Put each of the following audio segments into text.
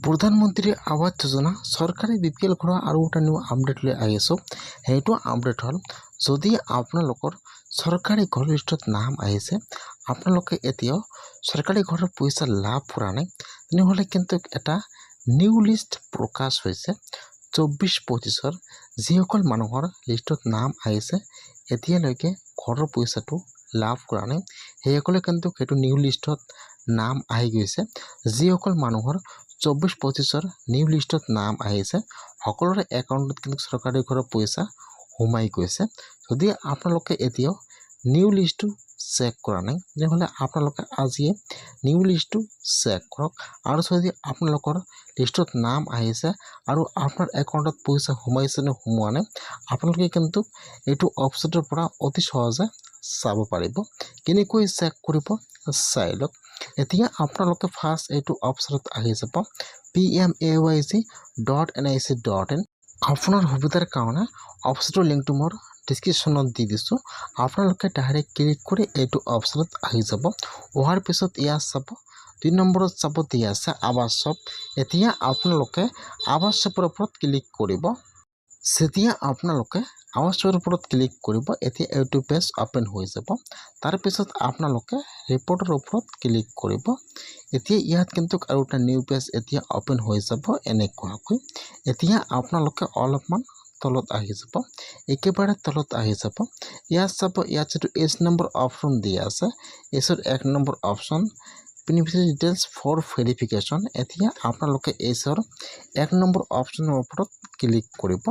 প্ৰধানমন্ত্ৰী আৱাস যোজনা চৰকাৰী বিপিএল ঘৰ আৰু এটা নিউ আপডেট লৈ আহি আছোঁ। সেইটো আপডেট হ'ল যদি আপোনালোকৰ চৰকাৰী ঘৰ লিষ্টত নাম আহিছে, আপোনালোকে এতিয়াও চৰকাৰী ঘৰৰ পইচা লাভ কৰা নাই, তেনেহ'লে কিন্তু এটা নিউ লিষ্ট প্ৰকাশ হৈছে 24-25-ৰ যিসকল মানুহৰ লিষ্টত নাম আহিছে এতিয়ালৈকে ঘৰৰ পইচাটো লাভ কৰা নাই, সেইসকলে কিন্তু সেইটো নিউ লিষ্টত নাম আহি গৈছে। যিসকল মানুহৰ 24-25-ৰ নিউ লিষ্টত নাম আহিছে সকলোৰে একাউণ্টত কিন্তু চৰকাৰী ঘৰৰ পইচা সোমাই গৈছে। যদি আপোনালোকে এতিয়াও নিউ লিষ্টটো চেক কৰা নাই তেনেহ'লে আপোনালোকে আজিয়ে নিউ লিষ্টটো চেক কৰক। আৰু যদি আপোনালোকৰ লিষ্টত নাম আহিছে আৰু আপোনাৰ একাউণ্টত পইচা সোমাইছে নে সোমোৱা নাই, আপোনালোকে কিন্তু এইটো ৱেবছাইটৰ পৰা অতি সহজে চাব পাৰিব। কেনেকৈ চেক কৰিব চাই লওক। এতিয়া আপোনালোকে ফাৰ্ষ্ট এইটো ৱেবছাইটত আহি যাব pmayc.nic.in। আপোনাৰ সুবিধাৰ কাৰণে ৱেবছাইটৰ লিংকটো মোৰ ডিছক্ৰিপশ্যনত দি দিছোঁ। আপোনালোকে ডাইৰেক্ট ক্লিক কৰি এইটো ৱেবছাইটত আহি যাব। অহাৰ পিছত ইয়াত চাব 2 নম্বৰত চাব দিয়া আছে আৱাস শ্বপ। এতিয়া আপোনালোকে আৱাস শ্বপৰ ওপৰত ক্লিক কৰিব। যেতিয়া আপোনালোকে আৱাস শ্বপৰ ওপৰত ক্লিক কৰিব এতিয়া এইটো পেজ অ'পেন হৈ যাব। তাৰপিছত আপোনালোকে ৰিপৰ্টৰ ওপৰত ক্লিক কৰিব। এতিয়া ইয়াত কিন্তু আৰু এটা নিউ পেজ এতিয়া অ'পেন হৈ যাব এনেকুৱাকৈ। এতিয়া আপোনালোকে অলপমান তলত আহি যাব, একেবাৰে তলত আহি যাব। ইয়াত চাব ইয়াত যিটো এজ নম্বৰ অপশ্যন দিয়া আছে, এজৰ 1 number option beneficiary details for verification. এতিয়া আপোনালোকে এজৰ 1 নম্বৰ অপশ্যনৰ ওপৰত ক্লিক কৰিব।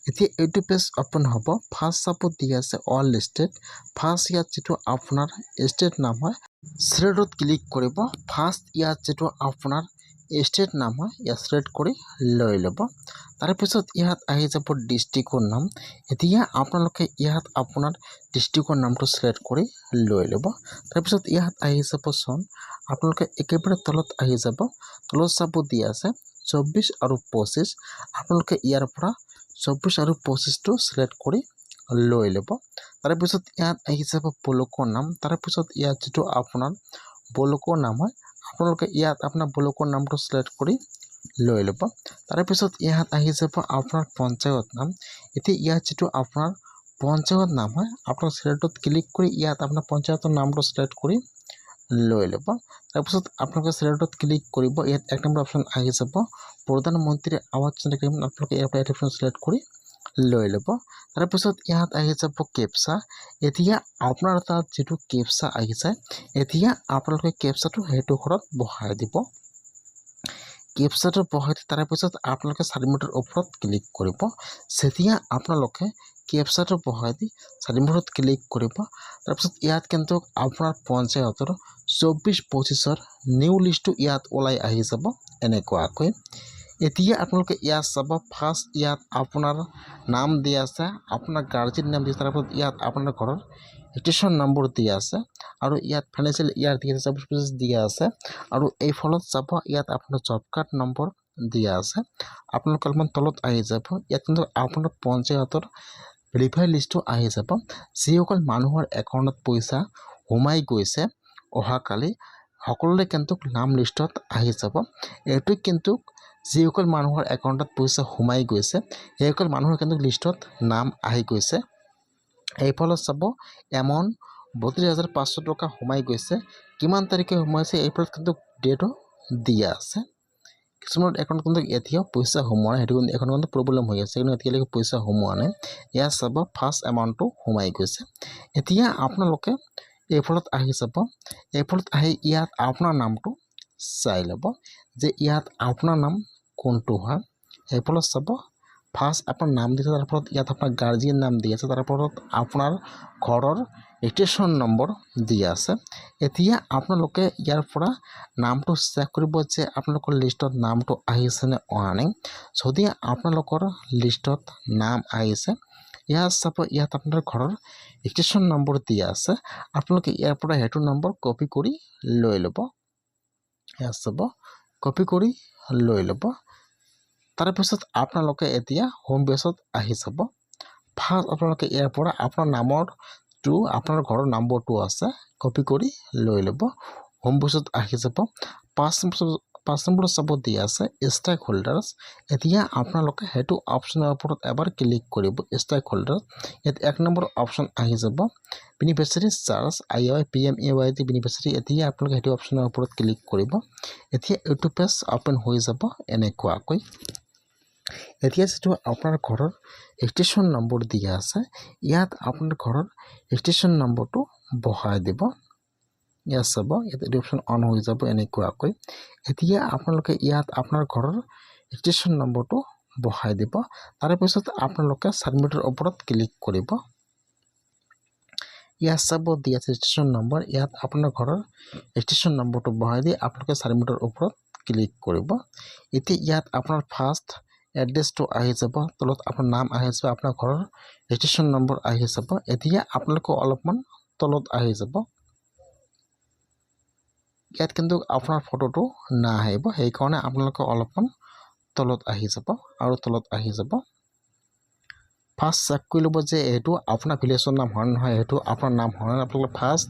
এতিয়া এইটো পেজ অ'পেন হ'ব। ফাৰ্ষ্ট চাব দিয়া আছে অল লিষ্টেড। ফাৰ্ষ্ট ইয়াত যিটো আপোনাৰ ষ্টেট নাম হয় ষ্টেটত ক্লিক কৰিব। ফাৰ্ষ্ট ইয়াত যিটো আপোনাৰ ষ্টেট নাম হয় ইয়াত ষ্টেট কৰি লৈ ল'ব। তাৰপিছত ইয়াত আহি যাব ডিষ্ট্ৰিক্টৰ নাম। এতিয়া আপোনালোকে ইয়াত আপোনাৰ ডিষ্ট্ৰিক্টৰ নামটো ছিলেক্ট কৰি লৈ ল'ব। তাৰপিছত ইয়াত আহি যাব চন। আপোনালোকে একেবাৰে তলত আহি যাব। তলত চাব দিয়া আছে 24 আৰু 25। আপোনালোকে ইয়াৰ পৰা 24 আৰু 25টো ছিলেক্ট কৰি লৈ ল'ব। তাৰপিছত ইয়াত আহি যাব ব্লকৰ নাম। তাৰপিছত ইয়াত যিটো আপোনাৰ ব্লকৰ নাম হয় আপোনালোকে ইয়াত আপোনাৰ ব্লকৰ নামটো ছিলেক্ট কৰি লৈ ল'ব। তাৰপিছত ইয়াত আহি যাব আপোনাৰ পঞ্চায়ত নাম। এতিয়া ইয়াত যিটো আপোনাৰ পঞ্চায়ত নাম হয় আপোনাৰ ছিলেক্টত ক্লিক কৰি ইয়াত আপোনাৰ পঞ্চায়তৰ নামটো ছিলেক্ট কৰি লৈ ল'ব। তাৰপিছত আপোনালোকে ছিলেক্টত ক্লিক কৰিব। ইয়াত 1 নম্বৰ অপশ্যন আহি যাব প্ৰধানমন্ত্ৰী আৱাস যোজনা। আপোনালোকে ইয়াৰ পৰা অপশ্যন ছিলেক্ট কৰি লৈ ল'ব। তাৰপিছত ইয়াত আহি যাব কেপচা। এতিয়া আপোনাৰ তাত যিটো কেপচা আহিছে এতিয়া আপোনালোকে কেপচাটো সেইটো ঘৰত বহাই দিব। কেপচাটো বহাই দি তাৰপিছত আপোনালোকে চাবমিটৰ ওপৰত ক্লিক কৰিব। যেতিয়া আপোনালোকে কেপচাটো বহাই দি চাবমিটত ক্লিক কৰিব তাৰপিছত ইয়াত কিন্তু আপোনাৰ পঞ্চায়তৰ 24-25ৰ নিউ লিষ্টটো ইয়াত ওলাই আহি যাব এনেকুৱাকৈ। এতিয়া আপোনালোকে ইয়াত চাব ফাৰ্ষ্ট ইয়াত আপোনাৰ নাম দিয়া আছে, আপোনাৰ গাৰ্জেন নাম দিয়া আছে, তাৰপিছত ইয়াত আপোনাৰ ঘৰৰ ৰেজিষ্ট্ৰেশ্যন নম্বৰ দিয়া আছে আৰু ইয়াত ফাইনেন্সিয়েল ইয়াৰ দিয়া আছে 24-25 দিয়া আছে আৰু এই ফলত চাব ইয়াত আপোনাৰ জব কাৰ্ড নম্বৰ দিয়া আছে। আপোনালোকে অলপমান তলত আহি যাব। ইয়াত কিন্তু আপোনাৰ পঞ্চায়তৰ ভেৰিফাই লিষ্টটো আহি যাব। যিসকল মানুহৰ একাউণ্টত পইচা সোমাই গৈছে অহাকালি সকলোৰে কিন্তু নাম লিষ্টত আহি যাব। এইটো কিন্তু যিসকল মানুহৰ একাউণ্টত পইচা সোমাই গৈছে সেইসকল মানুহৰ কিন্তু লিষ্টত নাম আহি গৈছে। এই ফলত চাব এমাউণ্ট 32,500 টকা সোমাই গৈছে। কিমান তাৰিখে সোমাইছে এই ফলত কিন্তু ডেটো দিয়া আছে। কিছুমানৰ একাউণ্টত কিন্তু এতিয়াও পইচা সোমোৱা নাই, সেইটো কিন্তু এখন কিন্তু প্ৰব্লেম হৈ আছে, কিন্তু এতিয়ালৈকে পইচা সোমোৱা নাই। ইয়াত চাব ফাৰ্ষ্ট এমাউণ্টটো সোমাই গৈছে। এতিয়া আপোনালোকে এই ফলত আহি যাব। এই ফলত আহি ইয়াত আপোনাৰ নামটো চাই ল'ব যে ইয়াত আপোনাৰ নাম কোনটো হয়। এই ফলত চাব ফাৰ্ষ্ট আপোনাৰ নাম দিছে, তাৰ ফলত ইয়াত আপোনাৰ গাৰ্জিয়ান নাম দি আছে, তাৰ ফলত আপোনাৰ ঘৰৰ ৰেজিষ্ট্ৰেশ্যন নম্বৰ দিয়া আছে। এতিয়া আপোনালোকে ইয়াৰ পৰা নামটো চেক কৰিব যে আপোনালোকৰ লিষ্টত নামটো আহিছে নে অহা নাই। যদি আপোনালোকৰ লিষ্টত নাম আহিছে ইয়াত চাব ইয়াত আপোনাৰ ঘৰৰ ৰেজিষ্ট্ৰেশ্যন নম্বৰ দিয়া আছে। আপোনালোকে ইয়াৰ পৰা সেইটো নম্বৰ কপি কৰি লৈ ল'ব। ইয়াত চাব কপি কৰি লৈ ল'ব। তাৰপিছত আপোনালোকে এতিয়া হোম পেজত আহি যাব। ফাৰ্ষ্ট আপোনালোকে ইয়াৰ পৰা আপোনাৰ নামৰটো আপোনাৰ ঘৰৰ নম্বৰটো আছে কপি কৰি লৈ ল'ব। হোম পেজত আহি যাব। 5 নম্বৰত চাব দিয়া আছে ষ্টেক হোল্ডাৰ্ছ। এতিয়া আপোনালোকে সেইটো অপশ্যনৰ ওপৰত এবাৰ ক্লিক কৰিব। ষ্টেক হোল্ডাৰ ইয়াত 1 নম্বৰ অপশ্যন আহি যাব beneficiary charge IOI PMAYD beneficiary. এতিয়া আপোনালোকে সেইটো অপশ্যনৰ ওপৰত ক্লিক কৰিব। এতিয়া এইটো পেজ অপেন হৈ যাব এনেকুৱাকৈ। এতিয়া যিটো আপোনাৰ ঘৰৰ ৰেজিষ্ট্ৰেশ্যন নম্বৰ দিয়া আছে ইয়াত আপোনাৰ ঘৰৰ ৰেজিষ্ট্ৰেশ্যন নম্বৰটো বহাই দিব। ইয়াত চাব ইয়াত এইটো অপশ্যন অন হৈ যাব এনেকুৱাকৈ। এতিয়া আপোনালোকে ইয়াত আপোনাৰ ঘৰৰ ৰেজিষ্ট্ৰেশ্যন নম্বৰটো বহাই দিব। তাৰপিছত আপোনালোকে ছাবমিটৰ ওপৰত ক্লিক কৰিব। ইয়াত চাব দিয়া আছে ৰেজিষ্ট্ৰেশ্যন নম্বৰ। ইয়াত আপোনাৰ ঘৰৰ ৰেজিষ্ট্ৰেশ্যন নম্বৰটো বহাই দি আপোনালোকে ছাবমিটৰ ওপৰত ক্লিক কৰিব। এতিয়া ইয়াত আপোনাৰ ফাৰ্ষ্ট এড্ৰেছটো আহি যাব, তলত আপোনাৰ নাম আহি যাব, আপোনাৰ ঘৰৰ ৰেজিষ্ট্ৰেশ্যন নম্বৰ আহি যাব। এতিয়া আপোনালোকে অলপমান তলত আহি যাব। ইয়াত কিন্তু আপোনাৰ ফটোটো নাহিব, সেইকাৰণে আপোনালোকে অলপমান তলত আহি যাব আৰু তলত আহি যাব। ফাৰ্ষ্ট চেক কৰি ল'ব যে এইটো আপোনাৰ ভিলেজৰ নাম হয় নহয়, সেইটো আপোনাৰ নাম হয় নহয়। আপোনালোকে ফাৰ্ষ্ট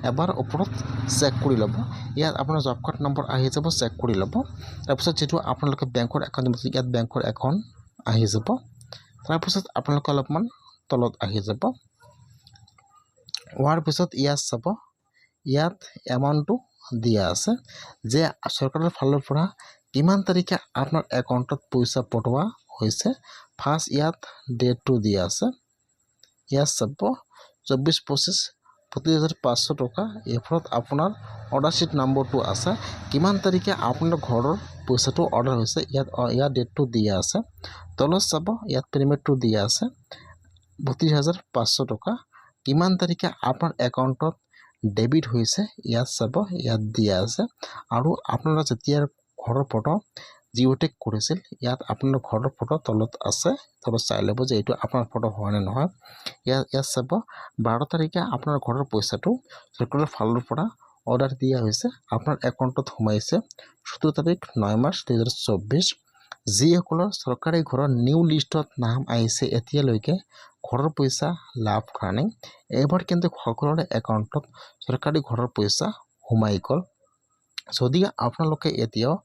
এবাৰ ওপৰত চেক কৰি ল'ব। ইয়াত আপোনাৰ জব কাৰ্ড নম্বৰ আহি যাব, চেক কৰি ল'ব। তাৰপিছত যিটো আপোনালোকে বেংকৰ একাউণ্ট দিব ইয়াত বেংকৰ একাউণ্ট আহি যাব। তাৰপিছত আপোনালোকে অলপমান তলত আহি যাব। হোৱাৰ পিছত ইয়াত চাব ইয়াত এমাউণ্টটো দিয়া আছে যে চৰকাৰৰ ফালৰ পৰা কিমান তাৰিখে আপোনাৰ একাউণ্টত পইচা পঠোৱা হৈছে। ফাৰ্ষ্ট ইয়াত ডেটটো দিয়া আছে। ইয়াত চাব 24-25 32,500 টকা। এইফালত আপোনাৰ অৰ্ডাৰ শ্বীট নম্বৰটো আছে, কিমান তাৰিখে আপোনাৰ ঘৰৰ পইচাটো অৰ্ডাৰ হৈছে ইয়াত ডেটটো দিয়া আছে। তলত চাব ইয়াত পেমেণ্টটো দিয়া আছে 32,500 টকা। কিমান তাৰিখে আপোনাৰ একাউণ্টত ডেবিট হৈছে ইয়াত চাব ইয়াত দিয়া আছে। আৰু আপোনালোকে যেতিয়া ঘৰৰ ফটো জিঅ'টেক কৰিছিল ইয়াত আপোনাৰ ঘৰৰ ফটো তলত আছে, তলত চাই ল'ব যে এইটো আপোনাৰ ফটো হয় নে নহয়। ইয়াত চাব 12 তাৰিখে আপোনাৰ ঘৰৰ পইচাটো চৰকাৰৰ ফালৰ পৰা অৰ্ডাৰ দিয়া হৈছে, আপোনাৰ একাউণ্টত সোমাইছে 17 তাৰিখ 9 মাৰ্চ 2024। যিসকলৰ চৰকাৰী ঘৰৰ নিউ লিষ্টত নাম আহিছে এতিয়ালৈকে ঘৰৰ পইচা লাভ কৰা নাই, এইবাৰ কিন্তু সকলোৰে একাউণ্টত চৰকাৰী ঘৰৰ পইচা সোমাই গ'ল। যদি আপোনালোকে এতিয়াও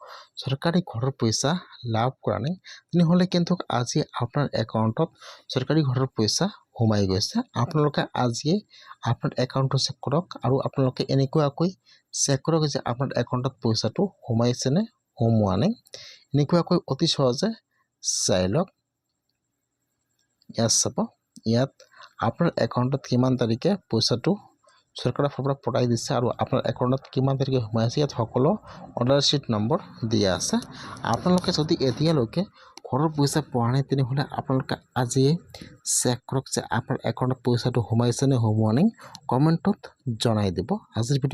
চৰকাৰী ঘৰৰ পইচা লাভ কৰা নাই তেনেহ'লে কিন্তু আজি আপোনাৰ একাউণ্টত চৰকাৰী ঘৰৰ পইচা সোমাই গৈছে। আপোনালোকে আজিয়ে আপোনাৰ একাউণ্টটো চেক কৰক আৰু আপোনালোকে এনেকুৱাকৈ চেক কৰক যে আপোনাৰ একাউণ্টত পইচাটো সোমাইছে নে সোমোৱা নাই। এনেকুৱাকৈ অতি সহজে চাই লওক। ইয়াত চাব ইয়াত আপোনাৰ একাউণ্টত কিমান তাৰিখে পইচাটো চৰকাৰৰ ফালৰ পৰা পঠাই দিছে আৰু আপোনাৰ একাউণ্টত কিমান তাৰিখে সোমাইছে ইয়াত সকলো অৰ্ডাৰ শ্বীট নম্বৰ দিয়া আছে। আপোনালোকে যদি এতিয়ালৈকে ঘৰৰ পইচা পোৱা নাই তেনেহ'লে আপোনালোকে আজিয়ে চেক কৰক যে আপোনাৰ একাউণ্টত পইচাটো সোমাইছে নে সোমোৱা নাই। কমেণ্টত জনাই দিব। আজিৰ ভিডিঅ'